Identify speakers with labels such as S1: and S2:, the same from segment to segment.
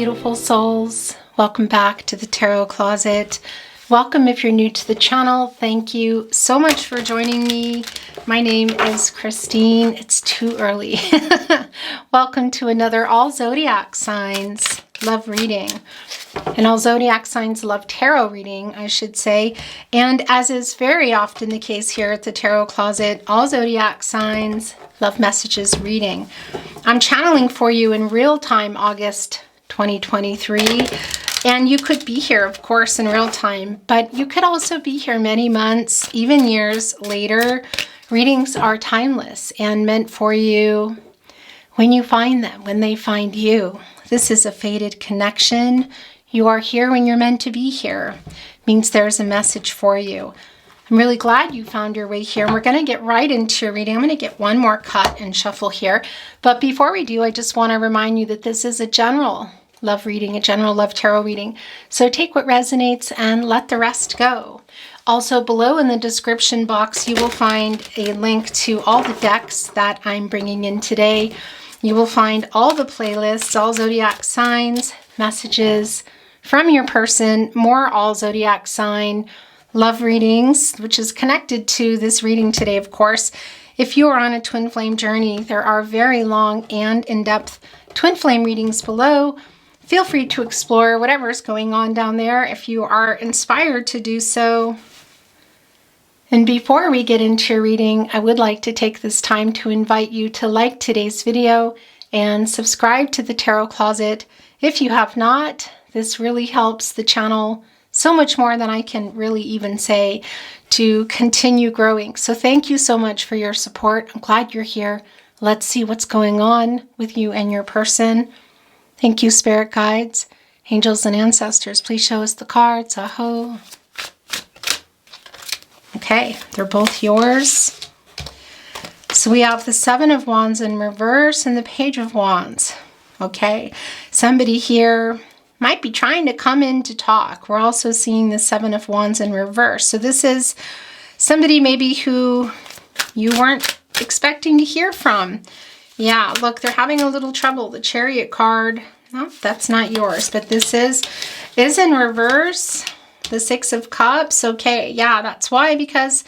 S1: beautiful souls. Welcome back to the Tarot Closet. Welcome if you're new to the channel. Thank you so much for joining me. My name is Christine. It's too early. Welcome to another all zodiac signs love reading. And all zodiac signs love tarot reading, I should say. And as is very often the case here at the Tarot Closet, all zodiac signs love messages reading. I'm channeling for you in real time, August 2023. And you could be here, of course, in real time, but you could also be here many months, even years later. Readings are timeless and meant for you when you find them, when they find you. This is a fated connection. You are here when you're meant to be here. It means there's a message for you. I'm really glad you found your way here. And we're going to get right into your reading. I'm going to get one more cut and shuffle here. But before we do, I just want to remind you that this is a general love reading, a general love tarot reading. So take what resonates and let the rest go. Also below in the description box, you will find a link to all the decks that I'm bringing in today. You will find all the playlists, all zodiac signs, messages from your person, more all zodiac sign love readings, which is connected to this reading today, of course. If you are on a twin flame journey, there are very long and in-depth twin flame readings below. Feel free to explore whatever's going on down there if you are inspired to do so. And before we get into your reading, I would like to take this time to invite you to like today's video and subscribe to the Tarot Closet. If you have not, this really helps the channel so much more than I can really even say to continue growing. So thank you so much for your support. I'm glad you're here. Let's see what's going on with you and your person. Thank you, spirit guides, angels, and ancestors. Please show us the cards. Aho. Okay, they're both yours. So we have the Seven of Wands in reverse and the Page of Wands. Okay, somebody here might be trying to come in to talk. We're also seeing the Seven of Wands in reverse. So this is somebody maybe who you weren't expecting to hear from. Yeah, look, they're having a little trouble. The Chariot card, no, that's not yours, but this is in reverse. The Six of Cups, okay, yeah, that's why, because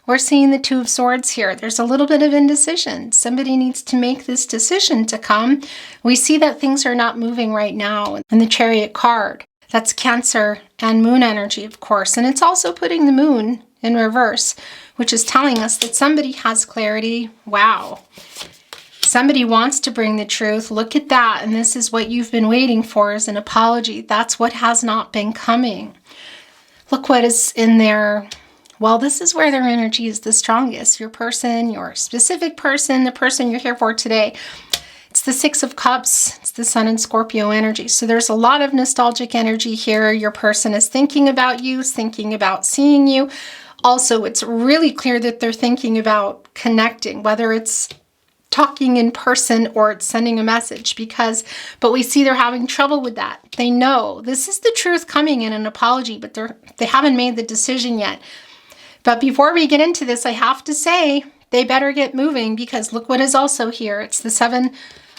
S1: we're seeing the Two of Swords here. There's a little bit of indecision. Somebody needs to make this decision to come. We see that things are not moving right now. And the Chariot card, that's Cancer and Moon energy, of course. And it's also putting the Moon in reverse, which is telling us that somebody has clarity. Wow. Somebody wants to bring the truth. Look at that. And this is what you've been waiting for, is an apology. That's what has not been coming. Look what is in there. Well, this is where their energy is the strongest. Your person, your specific person, the person you're here for today. It's the Six of Cups. It's the Sun and Scorpio energy. So there's a lot of nostalgic energy here. Your person is thinking about you, thinking about seeing you. Also, it's really clear that they're thinking about connecting, whether it's talking in person or it's sending a message, but we see they're having trouble with that. They know this is the truth coming in an apology, but they haven't made the decision yet. But before we get into this, I have to say they better get moving, because look what is also here. It's the Seven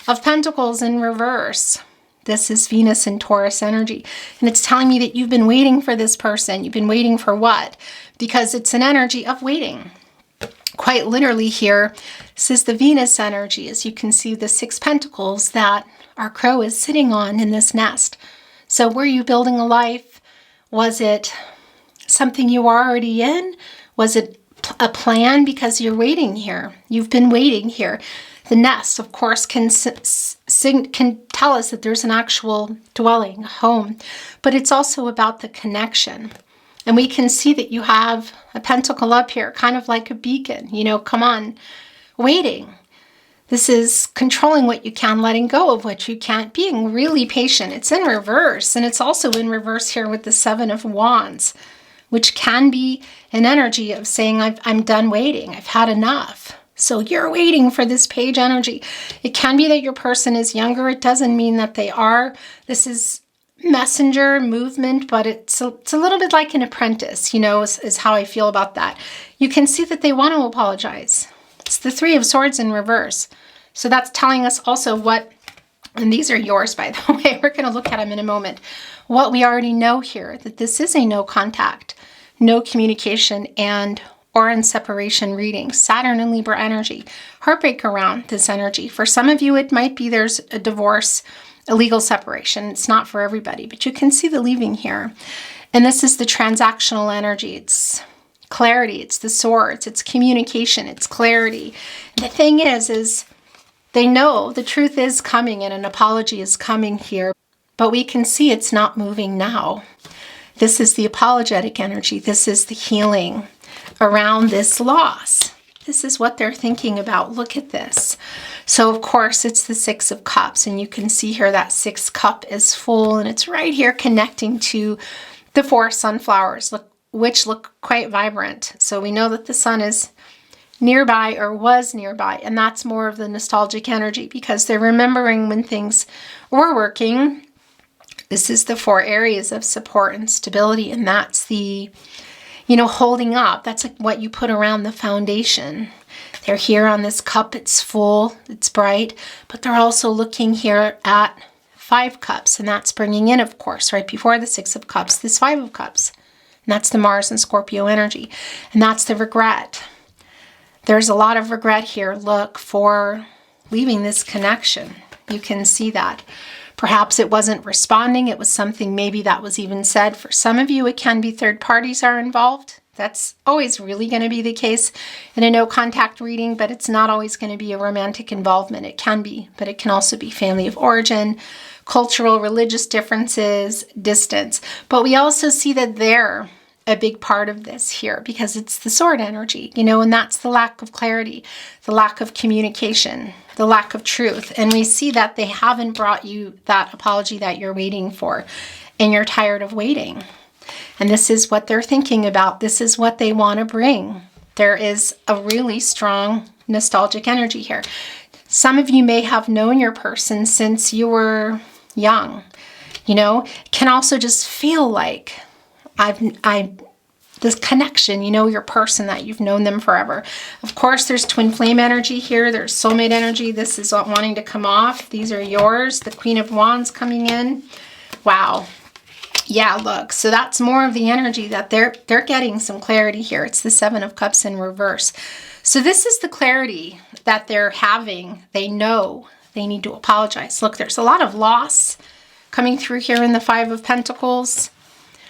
S1: of Pentacles in reverse. This is Venus and Taurus energy. And it's telling me that you've been waiting for this person. You've been waiting for what? Because it's an energy of waiting. Quite literally here, this is the Venus energy. As you can see, the Six Pentacles that our crow is sitting on in this nest. So were you building a life? Was it something you were already in? Was it a plan? Because you're waiting here. You've been waiting here. The nest, of course, can tell us that there's an actual dwelling, a home. But it's also about the connection. And we can see that you have a pentacle up here, kind of like a beacon. You know, come on, waiting. This is controlling what you can, letting go of what you can't, being really patient. It's in reverse, and it's also in reverse here with the Seven of Wands, which can be an energy of saying, I'm done waiting. I've had enough. So you're waiting for this Page energy. It can be that your person is younger. It doesn't mean that they are. This is messenger movement, but it's a little bit like an apprentice, you know, is how I feel about that. You can see that they want to apologize. It's the Three of Swords in reverse. So that's telling us also what And these are yours, by the way. We're going to look at them in a moment. What we already know here, that this is a no contact, no communication, and or in separation reading. Saturn and Libra energy. Heartbreak around this energy. For some of you, it might be there's a divorce, a legal separation. It's not for everybody, but you can see the leaving here. And this is the transactional energy. It's clarity. It's the swords. It's communication. It's clarity. And the thing is they know the truth is coming and an apology is coming here, but we can see it's not moving now. This is the apologetic energy. This is the healing around this loss. This is what they're thinking about. Look at this. So of course it's the Six of Cups, and you can see here that sixth cup is full, and it's right here connecting to the 4 sunflowers, which look quite vibrant. So we know that the sun is nearby or was nearby, and that's more of the nostalgic energy because they're remembering when things were working. This is the 4 areas of support and stability, and that's the, holding up. That's like what you put around the foundation. They're here on this cup. It's full, it's bright, but they're also looking here at 5 cups, and that's bringing in, of course, right before the 6 of cups, this 5 of cups, and that's the Mars and Scorpio energy, and that's the regret. There's a lot of regret here, look, for leaving this connection. You can see that. Perhaps it wasn't responding. It was something maybe that was even said. For some of you, it can be third parties are involved. That's always really going to be the case in a no contact reading, but it's not always going to be a romantic involvement. It can be, but it can also be family of origin, cultural, religious differences, distance. But we also see that they're a big part of this here because it's the sword energy, and that's the lack of clarity, the lack of communication, the lack of truth. And we see that they haven't brought you that apology that you're waiting for, and you're tired of waiting. And this is what they're thinking about. This is what they want to bring. There is a really strong nostalgic energy here. Some of you may have known your person since you were young, can also just feel like this connection, your person, that you've known them forever. Of course, there's twin flame energy here. There's soulmate energy. This is wanting to come off. These are yours. The Queen of Wands coming in. Wow. Yeah, look. So that's more of the energy that they're getting some clarity here. It's the 7 of Cups in reverse. So this is the clarity that they're having. They know they need to apologize. Look, there's a lot of loss coming through here in the 5 of Pentacles.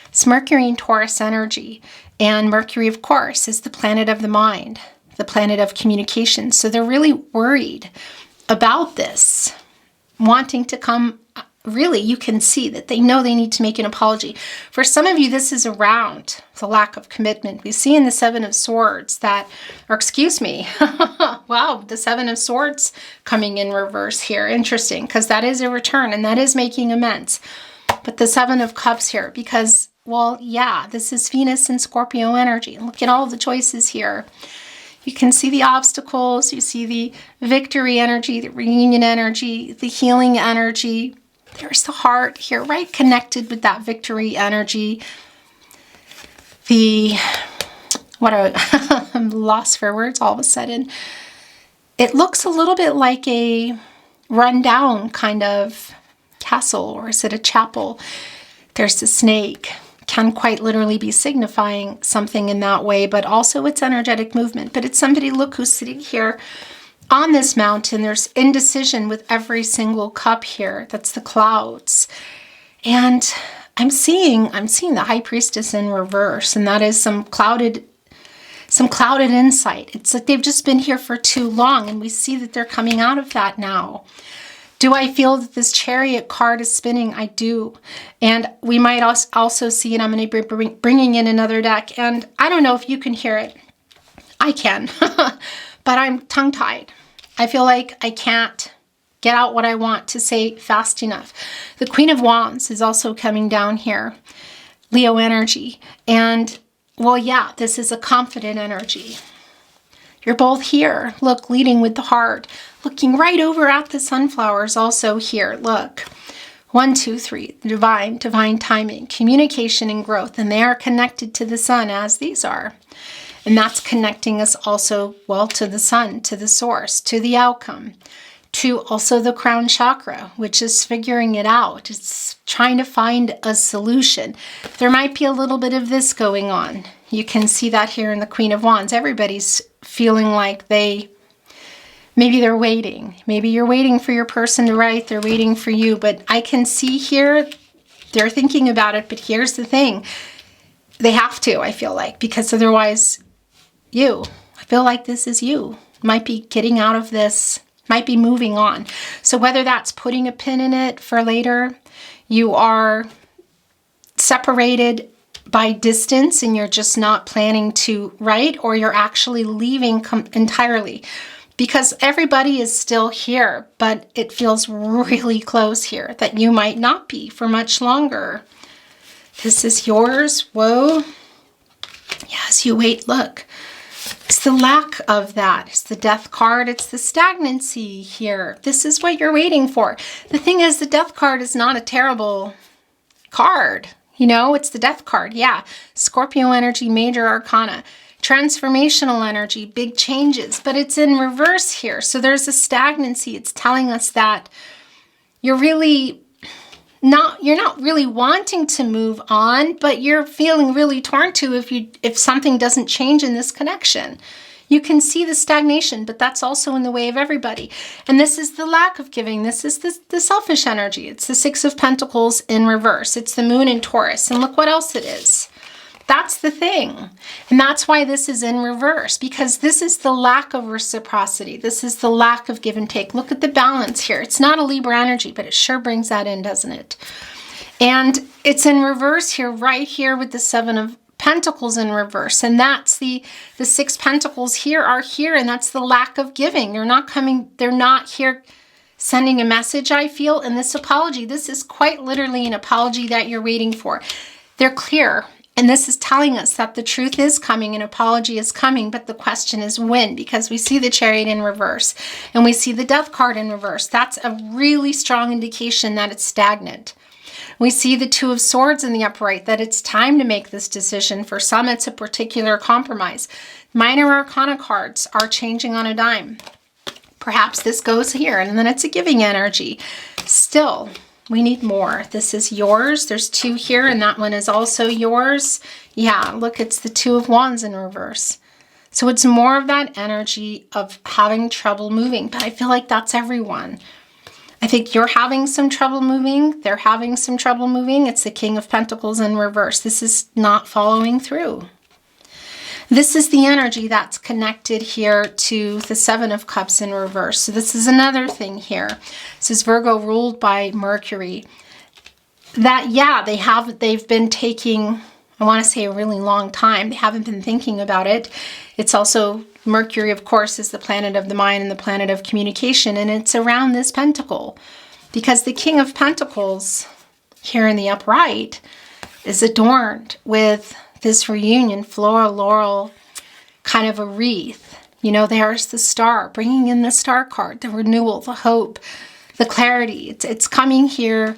S1: It's Mercury and Taurus energy. And Mercury, of course, is the planet of the mind, the planet of communication. So they're really worried about this, wanting to come. Really, you can see that they know they need to make an apology. For some of you, this is around the lack of commitment. We see in the 7 of Swords that, wow, the 7 of Swords coming in reverse here. Interesting, because that is a return and that is making amends. But the 7 of Cups here, because, well, yeah, this is Venus and Scorpio energy. Look at all the choices here. You can see the obstacles, you see the victory energy, the reunion energy, the healing energy. There's the heart here, right connected with that victory energy. I'm lost for words all of a sudden. It looks a little bit like a rundown kind of castle, or is it a chapel? There's the snake. Can quite literally be signifying something in that way, but also it's energetic movement. But it's somebody, look, who's sitting here on this mountain. There's indecision with every single cup here. That's the clouds. And I'm seeing the High Priestess in reverse, and that is some clouded insight. It's like they've just been here for too long, and we see that they're coming out of that now. Do I feel that this Chariot card is spinning? I do. And we might also see, and I'm going to be bringing in another deck, and I don't know if you can hear it. I can, but I'm tongue-tied. I feel like I can't get out what I want to say fast enough. The Queen of Wands is also coming down here, Leo energy. And, well, yeah, this is a confident energy. You're both here, look, leading with the heart, looking right over at the sunflowers also here, look. 1, 2, 3, divine timing, communication and growth, and they are connected to the sun as these are. And that's connecting us also, well, to the sun, to the source, to the outcome, to also the crown chakra, which is figuring it out. It's trying to find a solution. There might be a little bit of this going on. You can see that here in the Queen of Wands. Everybody's feeling like maybe they're waiting. Maybe you're waiting for your person to write. They're waiting for you. But I can see here they're thinking about it. But here's the thing. They have to, I feel like, because otherwise I feel like this is you. Might be getting out of this, might be moving on. So whether that's putting a pin in it for later, you are separated by distance and you're just not planning to write, or you're actually leaving entirely. Because everybody is still here, but it feels really close here that you might not be for much longer. This is yours. Whoa. Yes, you wait. Look, it's the lack of that. It's the Death card. It's the stagnancy here. This is what you're waiting for. The thing is, the Death card is not a terrible card. You know, it's the Death card. Yeah. Scorpio energy, major arcana. Transformational energy, big changes, but it's in reverse here. So there's a stagnancy. It's telling us that you're not really wanting to move on, but you're feeling really torn to if something doesn't change in this connection. You can see the stagnation, but that's also in the way of everybody. And this is the lack of giving. This is the selfish energy. It's the Six of Pentacles in reverse. It's the moon in Taurus. And look what else it is. That's the thing. And that's why this is in reverse, because this is the lack of reciprocity. This is the lack of give and take. Look at the balance here. It's not a Libra energy, but it sure brings that in, doesn't it? And it's in reverse here, right here with the Seven of Pentacles in reverse. And that's the Six Pentacles here are here, and that's the lack of giving. They're not here sending a message, I feel, in this apology. This is quite literally an apology that you're waiting for. They're clear. And this is telling us that the truth is coming, an apology is coming, but the question is when, because we see the Chariot in reverse and we see the Death card in reverse. That's a really strong indication that it's stagnant. We see the Two of Swords in the upright, that it's time to make this decision. For some, it's a particular compromise. Minor Arcana cards are changing on a dime. Perhaps this goes here, and then it's a giving energy. Still, we need more. This is yours. There's two here, and that one is also yours. Yeah, look, it's the Two of Wands in reverse. So it's more of that energy of having trouble moving, but I feel like that's everyone. I think you're having some trouble moving. They're having some trouble moving. It's the King of Pentacles in reverse. This is not following through. This is the energy that's connected here to the Seven of Cups in reverse. So this is another thing here. This is Virgo ruled by Mercury. That, yeah, they've been taking, I want to say, a really long time. They haven't been thinking about it. It's also, Mercury, of course, is the planet of the mind and the planet of communication. And it's around this pentacle. Because the King of Pentacles here in the upright is adorned with this reunion, floral, laurel, kind of a wreath. You know, there's the star, bringing in the star card, the renewal, the hope, the clarity. It's coming here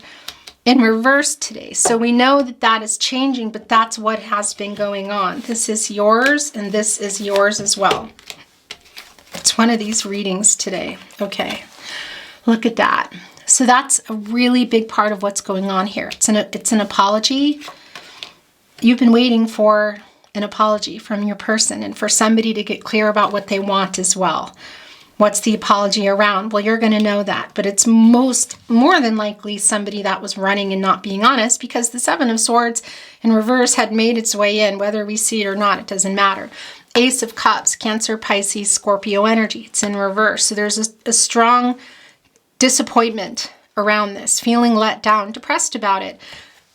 S1: in reverse today. So we know that that is changing, but that's what has been going on. This is yours, and this is yours as well. It's one of these readings today. Okay, look at that. So that's a really big part of what's going on here. It's an apology. You've been waiting for an apology from your person and for somebody to get clear about what they want as well. What's the apology around? Well, you're going to know that, but it's more than likely somebody that was running and not being honest, because the Seven of Swords in reverse had made its way in. Whether we see it or not, it doesn't matter. Ace of Cups, Cancer, Pisces, Scorpio energy. It's in reverse. So there's a strong disappointment around this, feeling let down, depressed about it.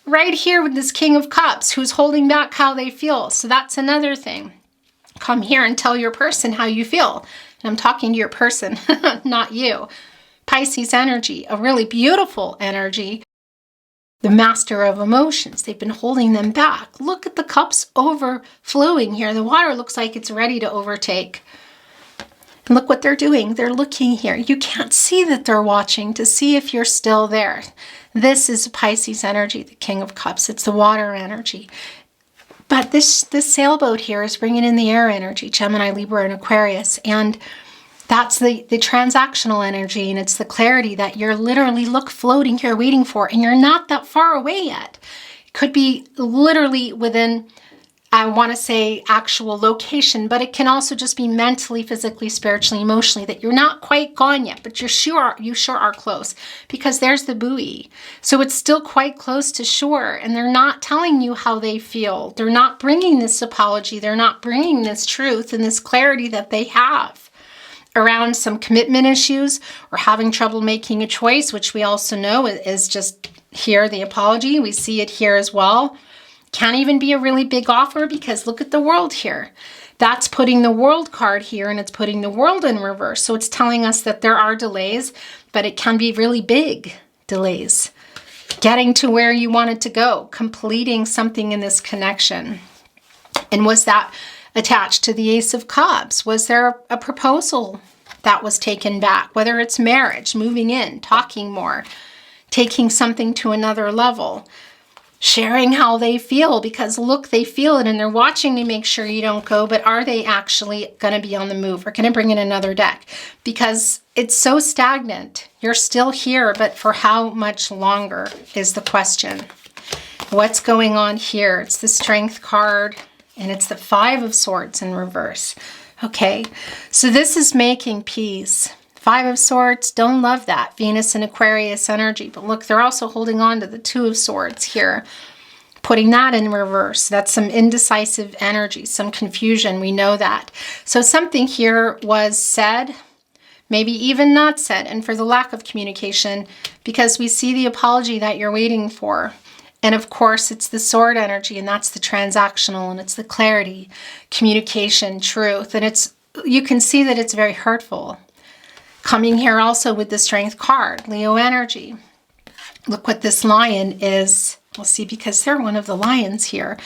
S1: Right here with this King of Cups who's holding back how they feel. So that's another thing. Come here and tell your person how you feel. And I'm talking to your person, not you. Pisces energy, a really beautiful energy. The master of emotions. They've been holding them back. Look at the cups overflowing here. The water looks like it's ready to overtake. And look what they're doing. They're looking here. You can't see that they're watching to see if you're still there. This is Pisces energy, the King of Cups. It's the water energy. But this sailboat here is bringing in the air energy, Gemini, Libra, and Aquarius. And That's the transactional energy, and it's the clarity that you're literally floating here waiting for, and you're not that far away yet. It could be literally within, I want to say, actual location, but it can also just be mentally, physically, spiritually, emotionally, that you're not quite gone yet, but you sure are close, because there's the buoy. So it's still quite close to shore, and they're not telling you how they feel. They're not bringing this apology. They're not bringing this truth and this clarity that they have around some commitment issues or having trouble making a choice, which we also know is just here, the apology. We see it here as well. Can't even be a really big offer, because look at the world here. That's putting the world card here, and it's putting the world in reverse. So it's telling us that there are delays, but it can be really big delays. Getting to where you wanted to go, completing something in this connection. And was that attached to the Ace of Cups? Was there a proposal that was taken back? Whether it's marriage, moving in, talking more, taking something to another level, sharing how they feel, because look, they feel it and they're watching to make sure you don't go, but are they actually going to be on the move? We're going to bring in another deck, because it's so stagnant. You're still here, but for how much longer is the question. What's going on here? It's the Strength card, and it's the Five of Swords in reverse. Okay, so this is making peace. Five of Swords, don't love that. Venus and Aquarius energy. But look, they're also holding on to the Two of Swords here. Putting that in reverse. That's some indecisive energy, some confusion. We know that. So something here was said, maybe even not said. And for the lack of communication, because we see the apology that you're waiting for. And of course, it's the sword energy, and that's the transactional, and it's the clarity, communication, truth. And you can see that it's very hurtful. Coming here also with the Strength card, Leo energy. Look what this lion is. We'll see, because they're one of the lions here,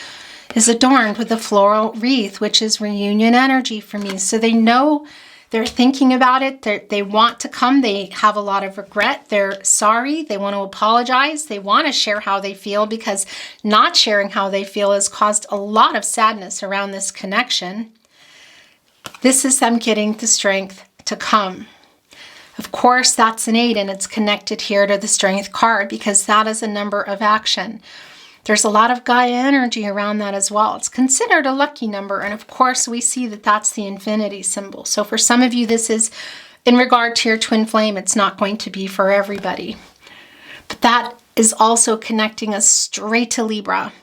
S1: is adorned with the floral wreath, which is reunion energy for me. So they know, they're thinking about it. They want to come. They have a lot of regret. They're sorry. They want to apologize. They want to share how they feel, because not sharing how they feel has caused a lot of sadness around this connection. This is them getting the strength to come. Of course, that's an 8, and it's connected here to the Strength card, because that is a number of action. There's a lot of Gaia energy around that as well. It's considered a lucky number. And of course, we see that that's the infinity symbol. So for some of you, this is in regard to your twin flame. It's not going to be for everybody. But that is also connecting us straight to Libra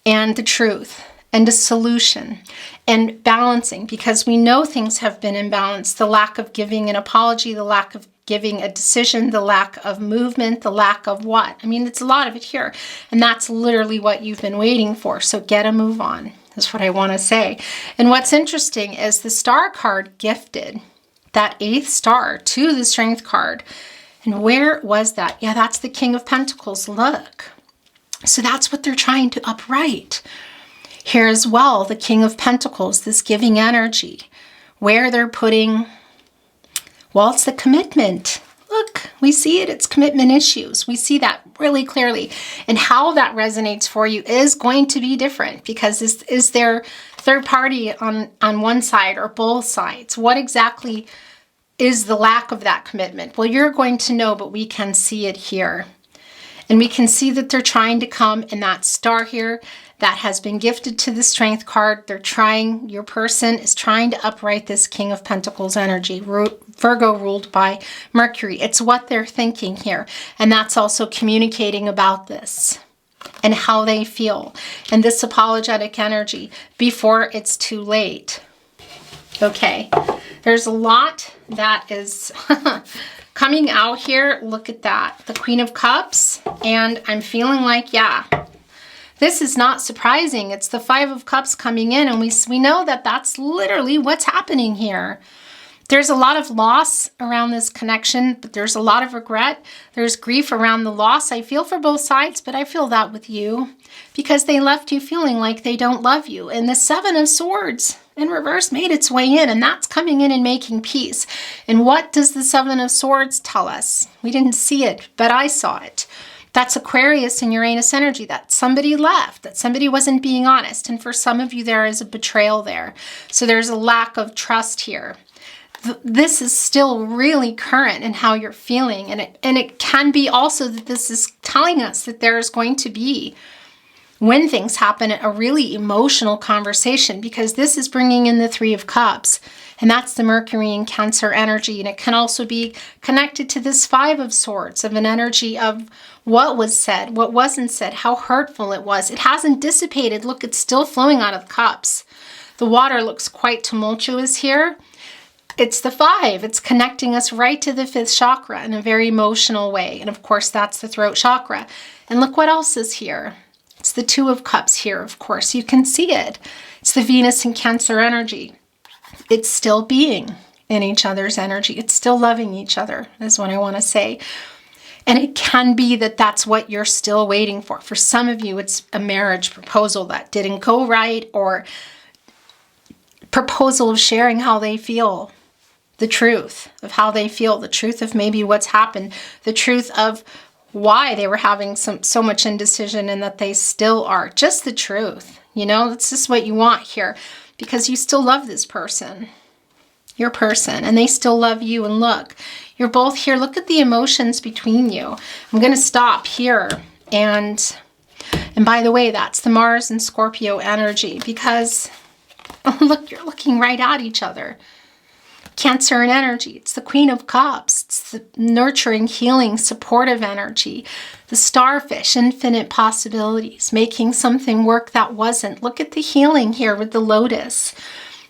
S1: and the truth and a solution and balancing, because we know things have been imbalanced. The lack of giving an apology, the lack of giving a decision, the lack of movement, the lack of what? I mean, it's a lot of it here. And that's literally what you've been waiting for. So get a move on. That's what I want to say. And what's interesting is the Star card gifted that 8th star to the Strength card. And where was that? Yeah, that's the King of Pentacles. Look. So that's what they're trying to upright. Here as well, the King of Pentacles, this giving energy, where they're putting, well, it's the commitment. Look, we see it. It's commitment issues. We see that really clearly. And how that resonates for you is going to be different, because is there third party on one side or both sides? What exactly is the lack of that commitment? Well, you're going to know, but we can see it here. And we can see that they're trying to come, and that star here that has been gifted to the Strength card, they're trying, your person is trying to upright this King of Pentacles energy, Virgo ruled by Mercury. It's what they're thinking here. And that's also communicating about this and how they feel. And this apologetic energy before it's too late. Okay, there's a lot that is coming out here. Look at that, the Queen of Cups. And I'm feeling like, yeah, this is not surprising. It's the Five of Cups coming in, and we know that that's literally what's happening here. There's a lot of loss around this connection, but there's a lot of regret. There's grief around the loss. I feel for both sides, but I feel that with you, because they left you feeling like they don't love you. And the Seven of Swords in reverse made its way in, and that's coming in and making peace. And what does the Seven of Swords tell us? We didn't see it, but I saw it. That's Aquarius and Uranus energy, that somebody left, that somebody wasn't being honest. And for some of you, there is a betrayal there. So there's a lack of trust here. this is still really current in how you're feeling. And it can be also that this is telling us that there is going to be, when things happen, a really emotional conversation, because this is bringing in the Three of Cups, and that's the Mercury and Cancer energy. And it can also be connected to this Five of Swords, of an energy of what was said, what wasn't said, how hurtful it was. It hasn't dissipated. Look, it's still flowing out of the cups. The water looks quite tumultuous here. It's the Five. It's connecting us right to the fifth chakra in a very emotional way. And of course, that's the throat chakra. And look what else is here. It's the Two of Cups here, of course. You can see it. It's the Venus and Cancer energy. It's still being in each other's energy. It's still loving each other, is what I want to say. And it can be that that's what you're still waiting for. For some of you, it's a marriage proposal that didn't go right, or proposal of sharing how they feel, the truth of how they feel, the truth of maybe what's happened, the truth of why they were having so much indecision and that they still are. Just the truth, you know, that's just what you want here, because you still love this person, your person, and they still love you. And look, you're both here. Look at the emotions between you. I'm going to stop here. And by the way, that's the Mars and Scorpio energy, because look, you're looking right at each other. Cancer and energy. It's the Queen of Cups. It's the nurturing, healing, supportive energy. The starfish, infinite possibilities, making something work that wasn't. Look at the healing here with the lotus.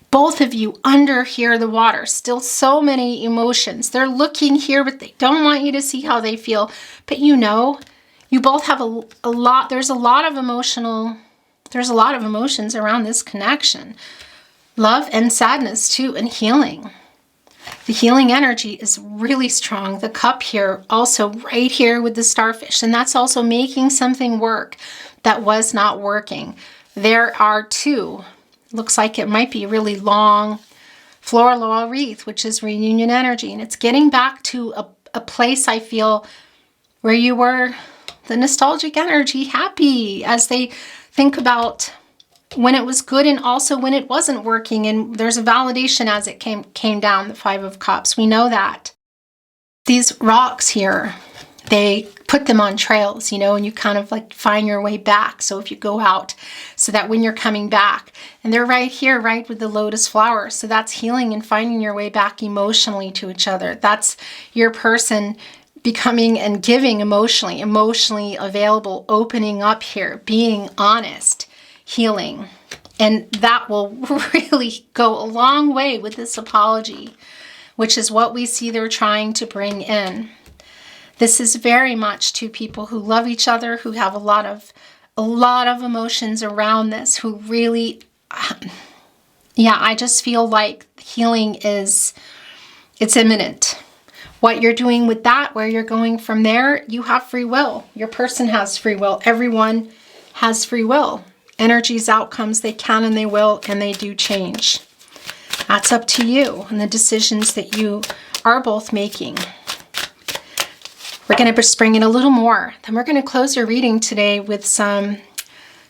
S1: Both of you under here, the water, still so many emotions. They're looking here, but they don't want you to see how they feel. But you know, you both have a lot, there's a lot of emotions around this connection. Love and sadness too, and healing. The healing energy is really strong. The cup here, also right here with the starfish, and that's also making something work that was not working. There are two. Looks like it might be a really long floral wreath, which is reunion energy. And it's getting back to a place, I feel, where you were, the nostalgic energy, happy, as they think about when it was good and also when it wasn't working. And there's a validation as it came down, the Five of Cups. We know that. These rocks here, they put them on trails, you know, and you kind of like find your way back. So if you go out, so that when you're coming back, and they're right here, right with the lotus flower. So that's healing and finding your way back emotionally to each other. That's your person becoming and giving emotionally available, opening up here, being honest, healing. And that will really go a long way with this apology, which is what we see they're trying to bring in. This is very much two people who love each other, who have a lot of emotions around this, who really, yeah, I just feel like healing it's imminent. What you're doing with that, where you're going from there, you have free will. Your person has free will. Everyone has free will. Energies, outcomes, they can and they will, and they do change. That's up to you and the decisions that you are both making. We're going to bring in a little more. Then we're going to close your reading today with some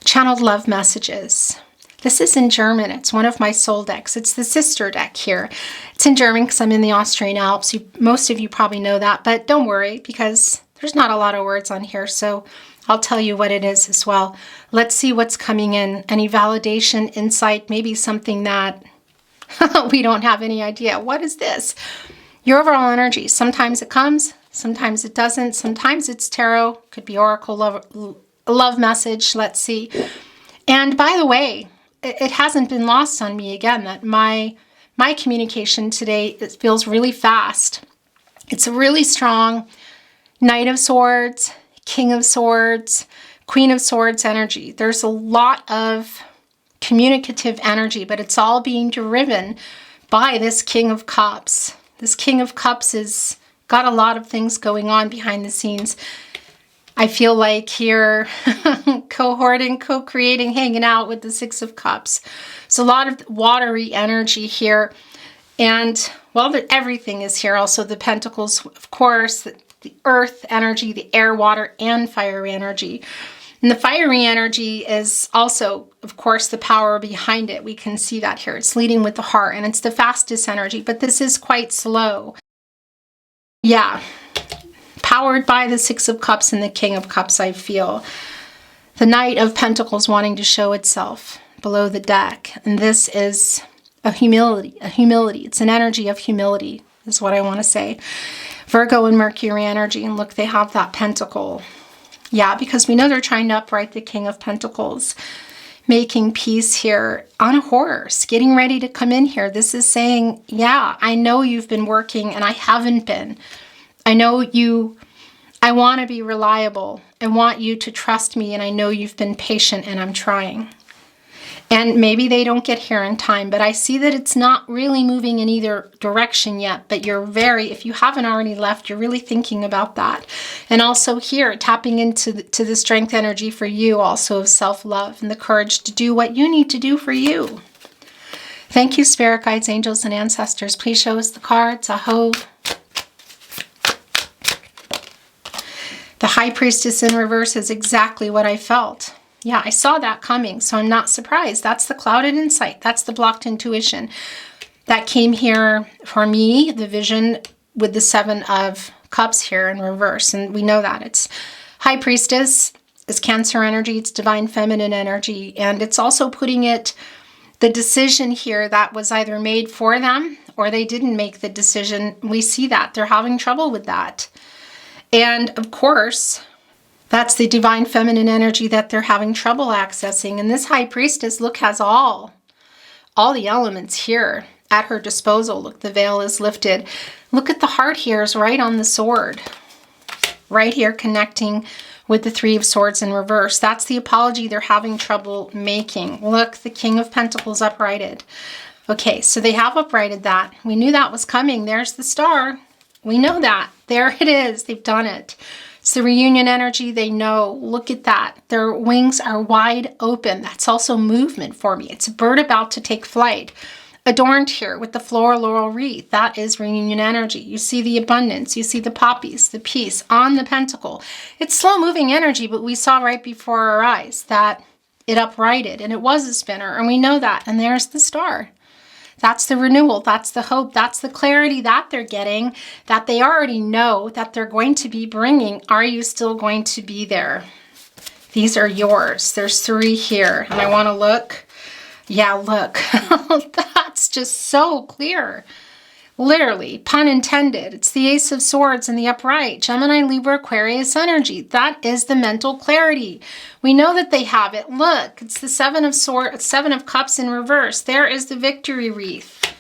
S1: channeled love messages. This is in German. It's one of my soul decks. It's the sister deck here. It's in German because I'm in the Austrian Alps. Most of you probably know that, but don't worry because there's not a lot of words on here, so I'll tell you what it is as well. Let's see what's coming in. Any validation, insight, maybe something that we don't have any idea. What is this? Your overall energy. Sometimes it comes. Sometimes it doesn't. Sometimes it's tarot. Could be oracle, love message. Let's see. And by the way, it hasn't been lost on me again that my communication today, it feels really fast. It's a really strong Knight of Swords, King of Swords, Queen of Swords energy. There's a lot of communicative energy, but it's all being driven by this King of Cups. This King of Cups is got a lot of things going on behind the scenes. I feel like here, cohorting, co-creating, hanging out with the Six of Cups. So a lot of watery energy here. And, well, everything is here. Also the Pentacles, of course, the earth energy, the air, water, and fire energy. And the fiery energy is also, of course, the power behind it. We can see that here. It's leading with the heart, and it's the fastest energy, but this is quite slow. Yeah. Powered by the Six of Cups and the King of Cups, I feel. The Knight of Pentacles wanting to show itself below the deck. And this is a humility. It's an energy of humility, is what I want to say. Virgo and Mercury energy. And look, they have that pentacle. Yeah, because we know they're trying to upright the King of Pentacles, making peace here on a horse, getting ready to come in here. This is saying, yeah, I know you've been working and I haven't been. I know I want to be reliable. I want you to trust me, and I know you've been patient, and I'm trying. And maybe they don't get here in time, but I see that it's not really moving in either direction yet, but if you haven't already left, you're really thinking about that. And also here, tapping into the strength energy for you, also of self-love and the courage to do what you need to do for you. Thank you, spirit guides, angels, and ancestors. Please show us the cards. Aho. The High Priestess in reverse is exactly what I felt. Yeah, I saw that coming, so I'm not surprised. That's the clouded insight. That's the blocked intuition. That came here for me, the vision with the Seven of Cups here in reverse. And we know that. It's High Priestess, it's Cancer energy, it's divine feminine energy. And it's also putting it, the decision here that was either made for them or they didn't make the decision. We see that. They're having trouble with that. And of course, that's the divine feminine energy that they're having trouble accessing. And this High Priestess, look, has all the elements here at her disposal. Look, the veil is lifted. Look at the heart here is right on the sword. Right here connecting with the Three of Swords in reverse. That's the apology they're having trouble making. Look, the King of Pentacles uprighted. Okay, so they have uprighted that. We knew that was coming. There's the star. We know that. There it is. They've done it. It's the reunion energy. They know. Look at that. Their wings are wide open. That's also movement for me. It's a bird about to take flight. Adorned here with the floral laurel wreath. That is reunion energy. You see the abundance. You see the poppies, the peace on the pentacle. It's slow moving energy, but we saw right before our eyes that it uprighted and it was a spinner. And we know that. And there's the star. That's the renewal, that's the hope, that's the clarity that they're getting, that they already know that they're going to be bringing. Are you still going to be there? These are yours. There's 3 here. And I want to look. Yeah, look. That's just so clear. Literally, pun intended. It's the Ace of Swords in the upright. Gemini, Libra, Aquarius energy. That is the mental clarity. We know that they have it. Look, it's the Seven of Cups in reverse. There is the victory wreath.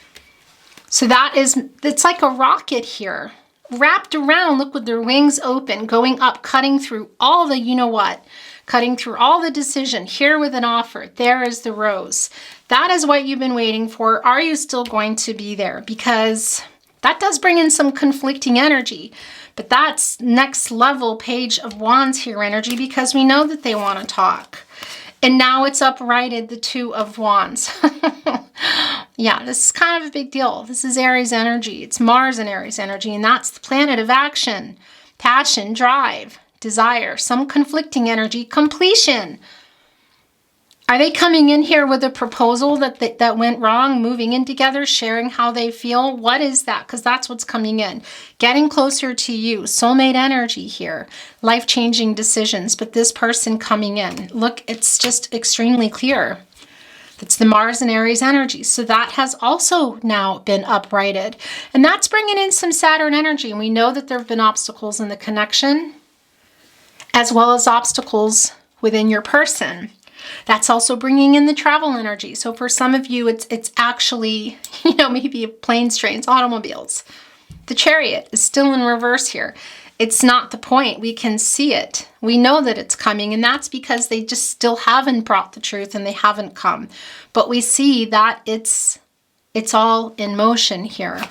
S1: So it's like a rocket here. Wrapped around, look, with their wings open, going up, cutting through all the you know what. Cutting through all the decision. Here with an offer. There is the rose. That is what you've been waiting for. Are you still going to be there? Because that does bring in some conflicting energy. But that's next level Page of Wands here energy, because we know that they want to talk. And now it's uprighted the Two of Wands. Yeah, this is kind of a big deal. This is Aries energy. It's Mars and Aries energy. And that's the planet of action, passion, drive, desire, some conflicting energy, completion. Are they coming in here with a proposal that went wrong, moving in together, sharing how they feel? What is that? Because that's what's coming in. Getting closer to you. Soulmate energy here. Life-changing decisions. But this person coming in. Look, it's just extremely clear. It's the Mars and Aries energy. So that has also now been uprighted. And that's bringing in some Saturn energy. And we know that there have been obstacles in the connection, as well as obstacles within your person. That's also bringing in the travel energy. So for some of you, it's actually, maybe planes, trains, automobiles. The Chariot is still in reverse here. It's not the point. We can see it. We know that it's coming, and that's because they just still haven't brought the truth and they haven't come. But we see that it's all in motion here.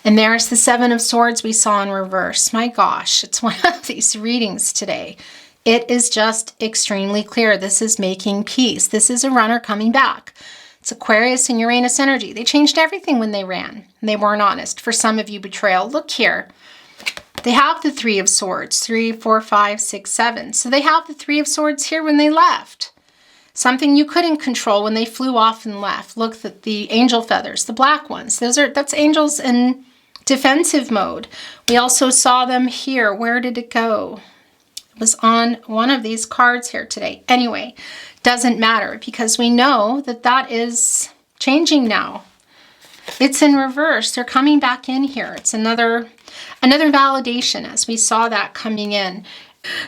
S1: And there's the Seven of Swords we saw in reverse. My gosh, it's one of these readings today. It is just extremely clear. This is making peace. This is a runner coming back. It's Aquarius and Uranus energy. They changed everything when they ran. And they weren't honest. For some of you, betrayal. Look here. They have the Three of Swords, 3, 4, 5, 6, 7. So they have the Three of Swords here when they left. Something you couldn't control when they flew off and left. Look at the angel feathers, the black ones. That's angels in defensive mode. We also saw them here. Where did it go? It was on one of these cards here today. Anyway, doesn't matter because we know that that is changing now. It's in reverse. They're coming back in here. It's another validation as we saw that coming in.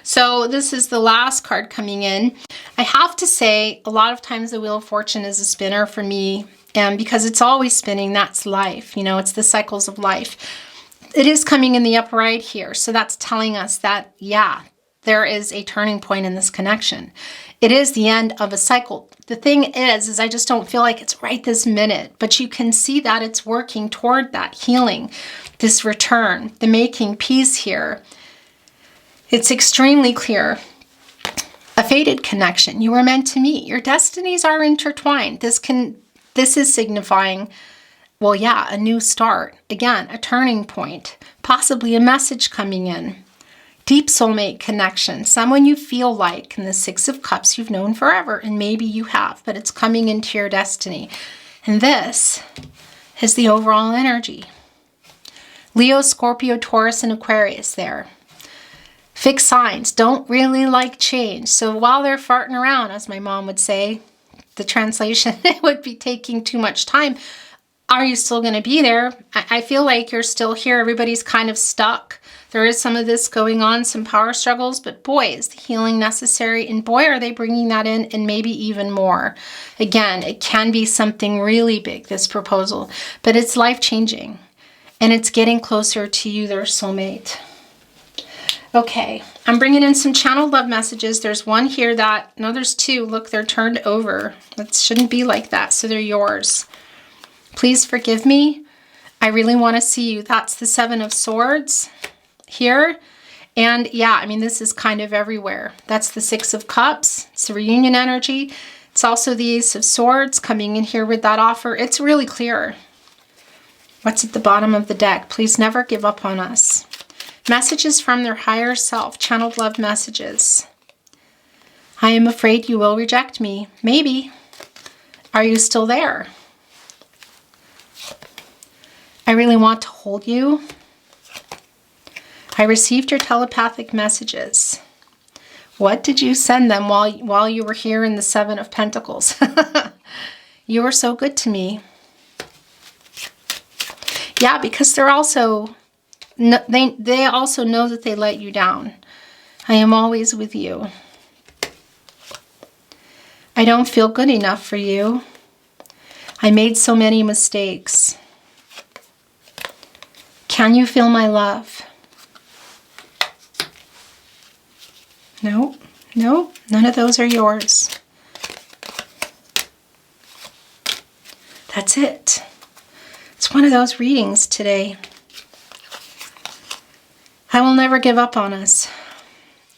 S1: So this is the last card coming in. I have to say, a lot of times the Wheel of Fortune is a spinner for me. And because it's always spinning, that's life. You know, it's the cycles of life. It is coming in the upright here. So that's telling us that, yeah, there is a turning point in this connection. It is the end of a cycle. The thing is I just don't feel like it's right this minute, but you can see that it's working toward that healing, this return, the making peace here. It's extremely clear. A fated connection. You were meant to meet. Your destinies are intertwined. This is signifying, well, yeah, a new start. Again, a turning point, possibly a message coming in. Deep soulmate connection, someone you feel like in the Six of Cups you've known forever, and maybe you have, but it's coming into your destiny. And this is the overall energy. Leo, Scorpio, Taurus, and Aquarius there. Fixed signs don't really like change. So while they're farting around, as my mom would say, the translation, it would be taking too much time. Are you still going to be there? I feel like you're still here. Everybody's kind of stuck. There is some of this going on, some power struggles, but boy, is the healing necessary. And boy, are they bringing that in, and maybe even more. Again, it can be something really big, this proposal, but it's life-changing. And it's getting closer to you, their soulmate. Okay, I'm bringing in some channeled love messages. There's one here that, no, there's two. Look, they're turned over. That shouldn't be like that, so they're yours. Please forgive me. I really want to see you. That's the Seven of Swords here. And yeah, I mean, this is kind of everywhere. That's the Six of Cups. It's the reunion energy. It's also the Ace of Swords coming in here with that offer. It's really clear. What's at the bottom of the deck? Please never give up on us. Messages from their higher self. Channeled love messages. I am afraid you will reject me. Maybe. Are you still there? I really want to hold you. I received your telepathic messages. What did you send them while you were here in the Seven of Pentacles? You were so good to me. Yeah, because they're also, they also know that they let you down. I am always with you. I don't feel good enough for you. I made so many mistakes. Can you feel my love? No, no, none of those are yours. That's it. It's one of those readings today. I will never give up on us.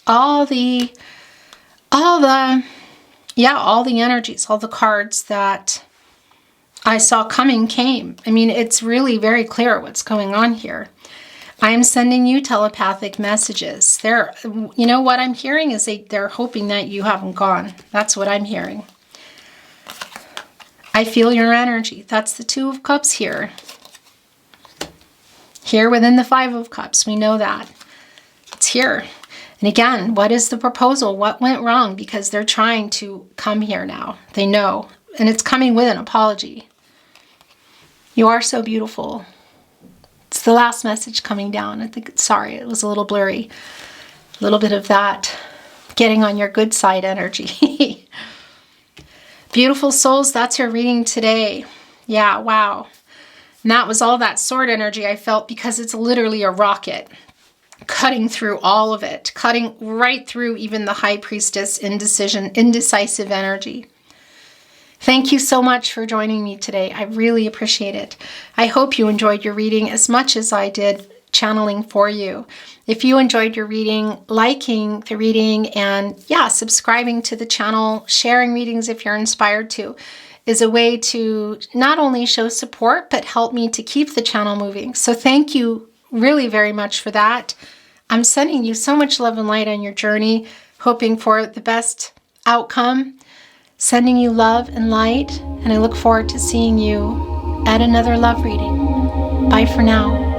S1: All the energies, all the cards that I saw coming came. I mean, it's really very clear what's going on here. I am sending you telepathic messages. You know what I'm hearing is they're hoping that you haven't gone. That's what I'm hearing. I feel your energy. That's the Two of Cups here. Here within the Five of Cups, we know that. It's here. And again, what is the proposal? What went wrong? Because they're trying to come here now. They know. And it's coming with an apology. You are so beautiful. It's the last message coming down. I think, sorry, it was a little blurry. A little bit of that getting on your good side energy. Beautiful souls, that's your reading today. Yeah, wow. And that was all that sword energy I felt because it's literally a rocket cutting through all of it, cutting right through even the High Priestess indecisive energy. Thank you so much for joining me today. I really appreciate it. I hope you enjoyed your reading as much as I did channeling for you. If you enjoyed your reading, liking the reading, and yeah, subscribing to the channel, sharing readings if you're inspired to, is a way to not only show support, but help me to keep the channel moving. So thank you really very much for that. I'm sending you so much love and light on your journey, hoping for the best outcome, sending you love and light, and I look forward to seeing you at another love reading. Bye for now.